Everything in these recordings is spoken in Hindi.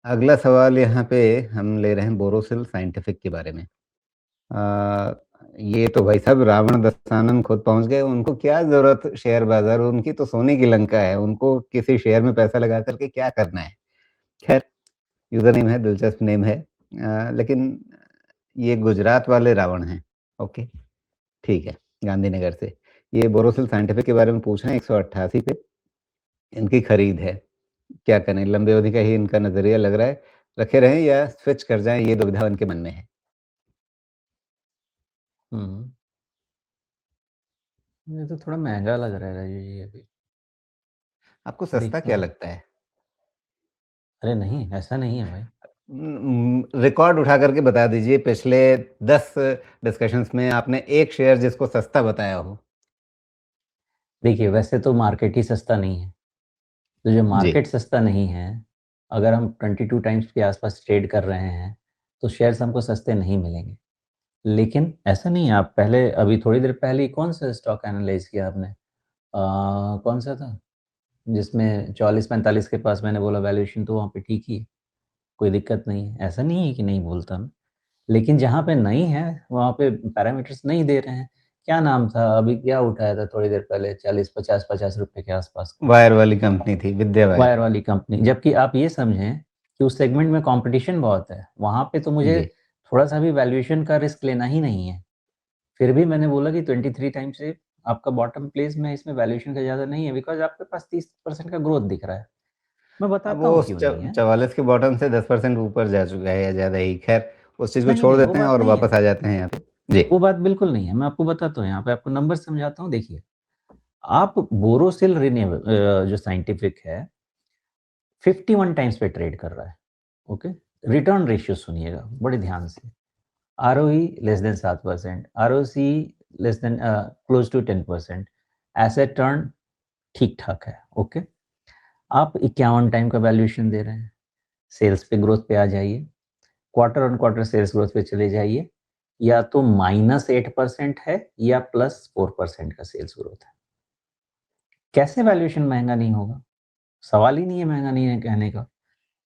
अगला सवाल यहाँ पे हम ले रहे हैं बोरोसिल साइंटिफिक के बारे में। ये तो भाई साहब रावण दसानन खुद पहुँच गए, उनको क्या ज़रूरत शेयर बाज़ार, उनकी तो सोने की लंका है, उनको किसी शेयर में पैसा लगा कर के क्या करना है? ख़ैर, यूज़र नेम है, दिलचस्प नेम है। लेकिन ये गुजरात वाले रावण हैं, ओके, ठीक है, गांधीनगर से। ये बोरोसिल साइंटिफिक के बारे में पूछ रहे हैं 188 पे, इनकी खरीद है। क्या करें? लंबी अवधि का ही इनका नज़रिया लग रहा है, रखे रहें या स्विच कर जाएँ, ये दुविधा उनके मन में है। हुँ। ये तो थोड़ा महँगा लग रहा है राजू जी अभी। आपको सस्ता देखते क्या हैं। लगता है? अरे नहीं, ऐसा नहीं है भाई। रिकॉर्ड उठा करके बता दीजिए पिछले 10 डिस्कशंस में आपने एक शेयर जिसको सस्ता बताया हो। देखिए, वैसे तो मार्केट ही सस्ता नहीं है। तो जो जी, मार्केट सस्ता नहीं है, अगर हम 22 टाइम्स के आस-पास ट्रेड कर रहे हैं, तो शेयर्स हमको सस्ते नहीं मिलेंगे। लेकिन ऐसा नहीं है, आप पहले अभी थोड़ी देर पहले ही कौन-सा स्टॉक एनालाइज़ किया आपने? कौन-सा था? जिसमें 44-45 के पास मैंने बोला वैल्यूएशन तो वहाँ पे ठीक ही है, कोई दिक्कत नहीं है। ऐसा नहीं है कि नहीं बोलता मैं। लेकिन जहाँ पे नहीं है, वहाँ पे पैरामीटर्स नहीं दे रहे हैं। क्या नाम था? अभी क्या उठाया था थोड़ी देर पहले 40, 50, ₹50 के आस-पास का, वायर वाली कंपनी थी, विद्या वायर। वायर वाली कंपनी। जबकि आप ये समझें कि उस सेगमेंट में कॉम्पिटिशन बहुत है। वहाँ पे तो मुझे जी, थोड़ा-सा भी वैल्यूएशन का रिस्क लेना ही नहीं है। फिर भी मैंने बोला कि 23 टाइम से आपका बॉटम प्लेस में इसमें वैल्यूएशन का ज़्यादा नहीं है बिकॉज़ आपके पास 30% का ग्रोथ दिख रहा है। मैं अब बताता वो हूँ उस क्यों नहीं है। 44 के बॉटम से 10% ऊपर जा चुका है या ज़्यादा ही। ख़ैर, उस चीज़ को नहीं, छोड़ नहीं, वो देते हैं बात और नहीं है। वापस आ जाते हैं यहाँ पे। जी, वो बात बिल्कुल नहीं है। मैं आपको बताता हूँ यहाँ पे आपको नंबर समझाता हूँ देखिए। आप बोरोसिल जो साइंटिफिक है 51 टाइम्स पे ट्रेड कर रहा है, ओके? रिटर्न रेशियो सुनिएगा बड़े ध्यान से। ROE less than 7%, ROC less than close to 10%, asset turn ठीक-ठाक है, ओके? आप 51 टाइम का वैल्यूएशन दे रहे हैं। सेल्स पे ग्रोथ पे आ जाइए, quarter on quarter sales growth पे चले जाइए, या तो -8% है या +4% का सेल्स ग्रोथ है। कैसे वैल्यूएशन महँगा नहीं होगा? सवाल ही नहीं है महँगा नहीं है कहने का।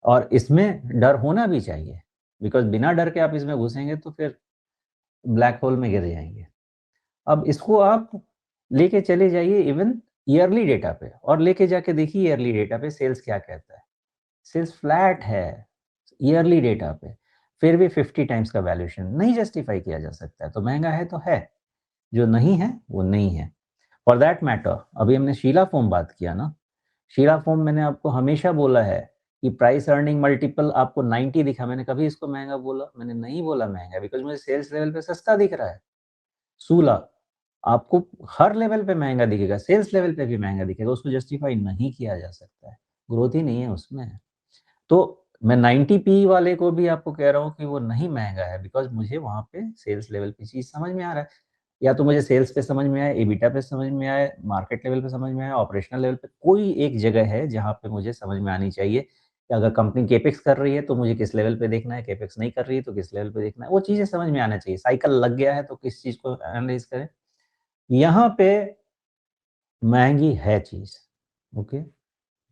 और इसमें डर होना भी चाहिए, बिकॉज़ बिना डर के आप इसमें घुसेंगे तो फिर ब्लैक होल में गिर जाएँगे। अब इसको आप लेके चले जाइए इवन ईयरली डेटा पे और लेके जाके देखिए ईयरली डेटा पे सेल्स क्या कहता है। सेल्स फ्लैट है ईयरली डेटा पे, फिर भी 50 टाइम्स का वैल्यूएशन नहीं जस्टिफाई किया जा सकता है। तो महँगा है तो है, जो नहीं है वो नहीं है। फॉर दैट मैटर अभी हमने शीला फोम बात किया ना, शीला फोम मैंने आपको हमेशा बोला है कि प्राइस अर्निंग मल्टीपल आपको 90 दिखा, मैंने कभी इसको महँगा बोला? मैंने नहीं बोला महँगा बिकॉज़ मुझे सेल्स लेवल पे सस्ता दिख रहा है। सूला आपको हर लेवल पे महँगा दिखेगा, सेल्स लेवल पे भी महँगा दिखेगा, उसको जस्टिफाई नहीं किया जा सकता है। ग्रोथ ही नहीं है उसमें। तो मैं 90 पी वाले को भी आपको कह रहा हूँ कि वो नहीं महँगा है बिकॉज़ मुझे वहाँ पे सेल्स लेवल पे चीज़ समझ में आ रहा है। या तो मुझे सेल्स पे समझ में आए, एबिटा पे समझ में आए, मार्केट लेवल पे समझ में आए, ऑपरेशनल लेवल पे कोई एक जगह है जहाँ पे मुझे समझ में आनी चाहिए कि अगर कंपनी केपेक्स कर रही है तो मुझे किस लेवल पे देखना है, केपेक्स नहीं कर रही है तो किस लेवल पे देखना है। वो चीज़ें समझ में आना चाहिए। साइकिल लग गया है तो किस चीज़ को एनालाइज़ करें। यहाँ पे महँगी है चीज़, ओके?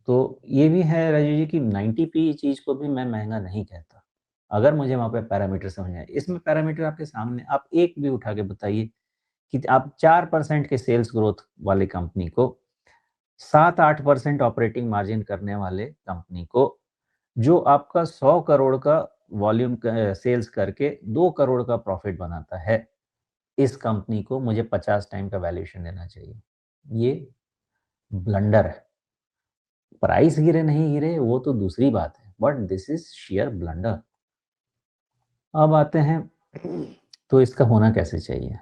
तो ये भी है राजीव जी कि 90 पी चीज़ को भी मैं महँगा नहीं कहता। अगर मुझे वहाँ पे पैरामीटर समझ में आए। इसमें पैरामीटर आपके सामने आप एक भी उठा के बताइए कि आप 4% के सेल्स ग्रोथ वाली कंपनी को 7-8% ऑपरेटिंग मार्जिन करने वाले कंपनी को जो आपका 100 करोड़ का वॉल्यूम सेल्स करके 2 करोड़ का प्रॉफिट बनाता है, इस कंपनी को मुझे 50 टाइम का वैल्यूएशन देना चाहिए। ये ब्लंडर है। प्राइस गिरे नहीं गिरे वो तो दूसरी बात है, but this is shear blunder. अब आते हैं तो इसका होना कैसे चाहिए?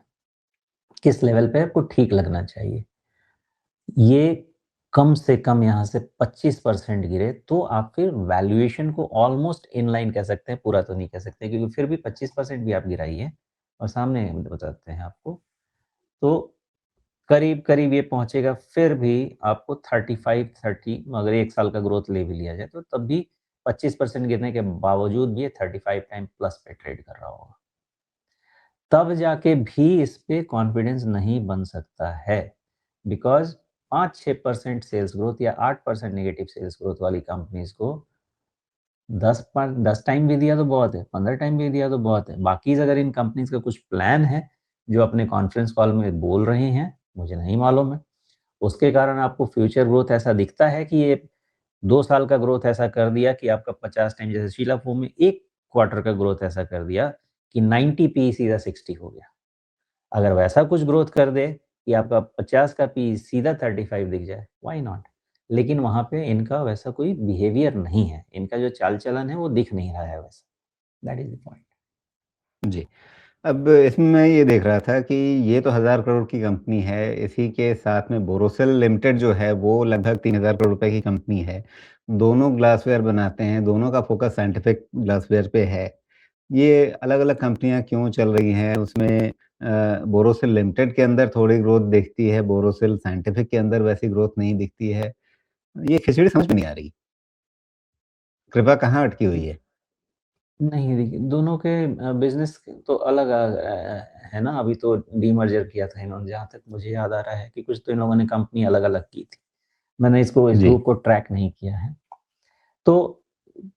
किस लेवल पे आपको ठीक लगना चाहिए? ये कम से कम यहाँ से 25% गिरे तो आप फिर वैल्यूएशन को ऑलमोस्ट इन लाइन कह सकते हैं, पूरा तो नहीं कह सकते क्योंकि फिर भी 25% भी आप गिराइए और सामने बताते हैं आपको, तो करीब-करीब ये पहुँचेगा फिर भी आपको 35-30 अगर 1 साल का ग्रोथ ले भी लिया जाए तो तब भी 25% गिरने के बावजूद भी ये 35 टाइम प्लस पे ट्रेड कर रहा होगा। तब जाके भी इस पे कॉन्फिडेंस नहीं बन सकता है बिकॉज़ 5-6% सेल्स ग्रोथ या 8% नेगेटिव सेल्स ग्रोथ वाली कंपनीज़ को 10 टाइम भी दिया तो बहुत है, 15 टाइम भी दिया तो बहुत है। बाकी अगर इन कंपनीज का कुछ प्लान है जो अपने कॉन्फ्रेंस कॉल में बोल रहे हैं, मुझे नहीं मालूम है, उसके कारण आपको फ्यूचर ग्रोथ ऐसा दिखता है कि ये 2 साल का ग्रोथ ऐसा कर दिया कि आपका 50 टाइम, जैसे शीला फोम में 1 क्वार्टर का ग्रोथ ऐसा कर दिया कि 90 पी सीधा 60 हो गया। अगर वैसा कुछ ग्रोथ कर दे कि आपका 50 का पी सीधा 35 दिख जाए, व्हाई नॉट? लेकिन वहाँ पे इनका वैसा कोई बिहेवियर नहीं है। इनका जो चाल-चलन है वो दिख नहीं रहा है वैसा। That is the point. जी। अब इसमें मैं ये देख रहा था कि ये तो 1000 करोड़ की कंपनी है, इसी के साथ में बोरोसिल लिमिटेड जो है वो लगभग 3000 करोड़ रुपए की कंपनी है। दोनों ग्लासवेयर बनाते हैं, दोनों का फ़ोकस साइंटिफिक ग्लासवेयर पे है। ये अलग-अलग कंपनियाँ क्यों चल रही हैं? उसमें बोरोसिल लिमिटेड के अंदर थोड़ी ग्रोथ दिखती है, बोरोसिल साइंटिफिक के अंदर वैसी ग्रोथ नहीं दिखती है। ये खिचड़ी समझ में नहीं आ रही। कृपा कहाँ अटकी हुई है? नहीं देखिए, दोनों के बिज़नेस तो अलग है ना, अभी तो डीमर्जर किया था इन्होंने, जहाँ तक मुझे याद आ रहा है कि कुछ तो इन लोगों ने कंपनी अलग-अलग की थी। मैंने इस जी, ग्रुप को ट्रैक नहीं किया है। तो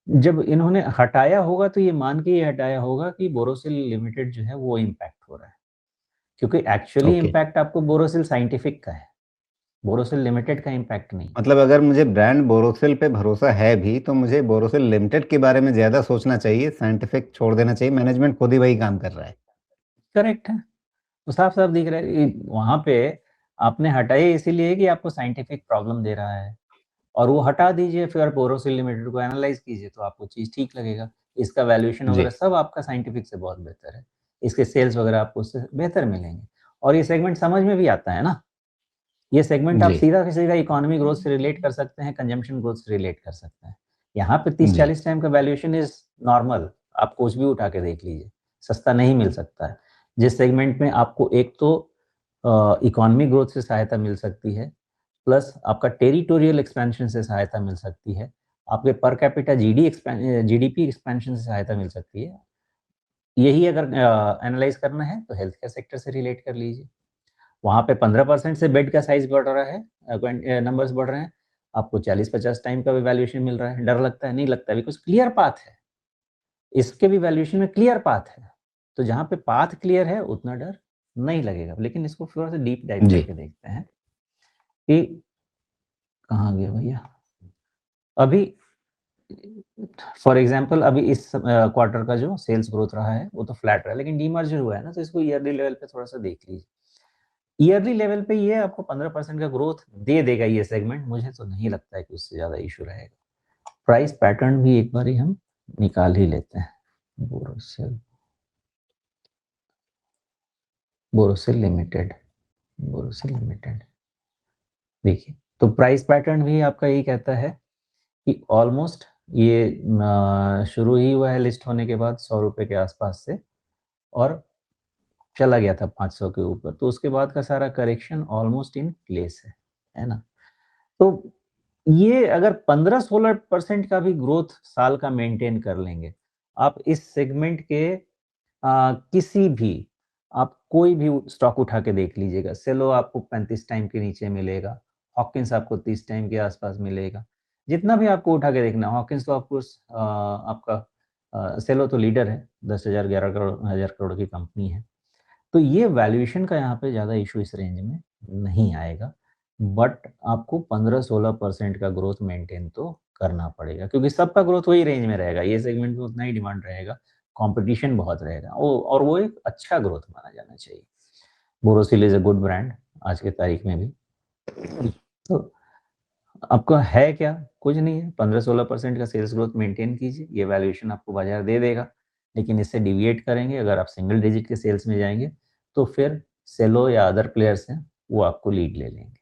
जब इन्होंने हटाया होगा तो ये मान के ही हटाया होगा कि बोरोसिल लिमिटेड जो है वो इम्पैक्ट हो रहा है। क्योंकि एक्चुअली ओके। इम्पैक्ट आपको बोरोसिल साइंटिफिक का है, बोरोसिल लिमिटेड का इम्पैक्ट नहीं। मतलब अगर मुझे ब्रांड बोरोसिल पे भरोसा है भी, तो मुझे बोरोसिल लिमिटेड के बारे में ज़्यादा सोचना चाहिए, साइंटिफिक छोड़ देना चाहिए, मैनेजमेंट खुद ही वही काम कर रहा है। करेक्ट है। तो साफ-साफ दिख रहा है कि वहाँ पे आपने हटाए इसीलिए कि आपको साइंटिफिक प्रॉब्लम दे रहा है, और वो हटा दीजिए, फिर बोरोसिल लिमिटेड को एनालाइज़ कीजिए तो आपको चीज़ ठीक लगेगा। इसका वैल्यूएशन जी, वगैरह सब आपका साइंटिफिक से बहुत बेहतर है। इसके सेल्स वगैरह आपको उससे बेहतर मिलेंगे, और ये सेगमेंट समझ में भी आता है ना। ये सेगमेंट आप जी, सीधा का सीधा इकोनॉमी ग्रोथ से रिलेट कर सकते हैं, कंजम्पशन ग्रोथ से रिलेट कर सकते हैं। यहाँ पे जी, 30-40 टाइम का वैल्यूएशन इज़ नॉर्मल, आप कुछ भी उठा के देख लीजिए, सस्ता नहीं मिल सकता है। जिस सेगमेंट में आपको एक तो इकोनॉमी ग्रोथ से सहायता मिल सकती है, प्लस आपका टेरिटोरियल एक्सपेंशन से सहायता मिल सकती है, आपके पर कैपिटा जीडीपी एक्सपेंशन से सहायता मिल सकती है। यही अगर एनालाइज़ करना है तो हेल्थ केयर सेक्टर से रिलेट कर लीजिए। वहाँ पे 15% से बेड का साइज़ बढ़ रहा है, नंबर्स बढ़ रहे हैं, आपको 40-50 टाइम का भी वैल्यूएशन मिल रहा है। डर लगता है? नहीं लगता, बिकॉज़ क्लियर पाथ है। इसके भी वैल्यूएशन में क्लियर पाथ है। तो जहाँ पे पाथ क्लियर है उतना डर नहीं लगेगा। लेकिन इसको थोड़ा-सा डीप डाइव जी, करके देखते हैं कि कहाँ गया भैया? अभी फॉर एग्ज़ाम्पल अभी इस क्वार्टर का जो सेल्स ग्रोथ रहा है, वो तो फ्लैट रहा है, लेकिन डीमर्जर हुआ है ना, तो इसको ईयरली लेवल पे थोड़ा-सा देख लीजिए। ईयरली लेवल पे ये आपको 15% का ग्रोथ दे देगा ये सेगमेंट, मुझे तो नहीं लगता है कि उससे ज़्यादा इश्यू रहेगा। प्राइस पैटर्न भी एक बारी हम निकाल ही लेते हैं। बोरोसिल बोरोसिल लिमिटेड बोरोसिल लिमिटेड देखिए, तो प्राइस पैटर्न भी आपका यही कहता है कि ऑलमोस्ट ये शुरू ही हुआ है लिस्ट होने के बाद ₹100 के आस-पास से, और चला गया था 500 के ऊपर, तो उसके बाद का सारा करेक्शन ऑलमोस्ट इन प्लेस है ना? तो ये अगर 15-16% का भी ग्रोथ साल का मेंटेन कर लेंगे, आप इस सेगमेंट के किसी भी, आप कोई भी स्टॉक उठा के देख लीजिएगा, सेलो आपको 35 टाइम के नीचे मिलेगा, हॉकिंस आपको 30 टाइम के आसपास मिलेगा। जितना भी आपको उठा के देखना, हॉकिंस तो आपको आपका सेलो तो लीडर है, 10,000 11 करोड़ हज़ार करोड़ की कंपनी है। तो ये वैल्यूएशन का यहाँ पे ज़्यादा इश्यू इस रेंज में नहीं आएगा। बट आपको 15-16% का ग्रोथ मेंटेन तो करना पड़ेगा, क्योंकि सबका ग्रोथ वही रेंज में रहेगा। ये सेगमेंट में उतना ही डिमांड रहेगा, कॉम्पिटिशन बहुत रहेगा। और वो एक अच्छा ग्रोथ माना जाना चाहिए। Borosil is a good brand आज के तारीख में भी। तो आपका है क्या? कुछ नहीं है, 15-16% का सेल्स ग्रोथ मेंटेन कीजिए, ये वैल्यूएशन आपको बाज़ार दे देगा। लेकिन इससे डेविएट करेंगे, अगर आप सिंगल डिजिट के सेल्स में जाएँगे, तो फिर सेलो या अदर प्लेयर्स हैं, वो आपको लीड ले लेंगे।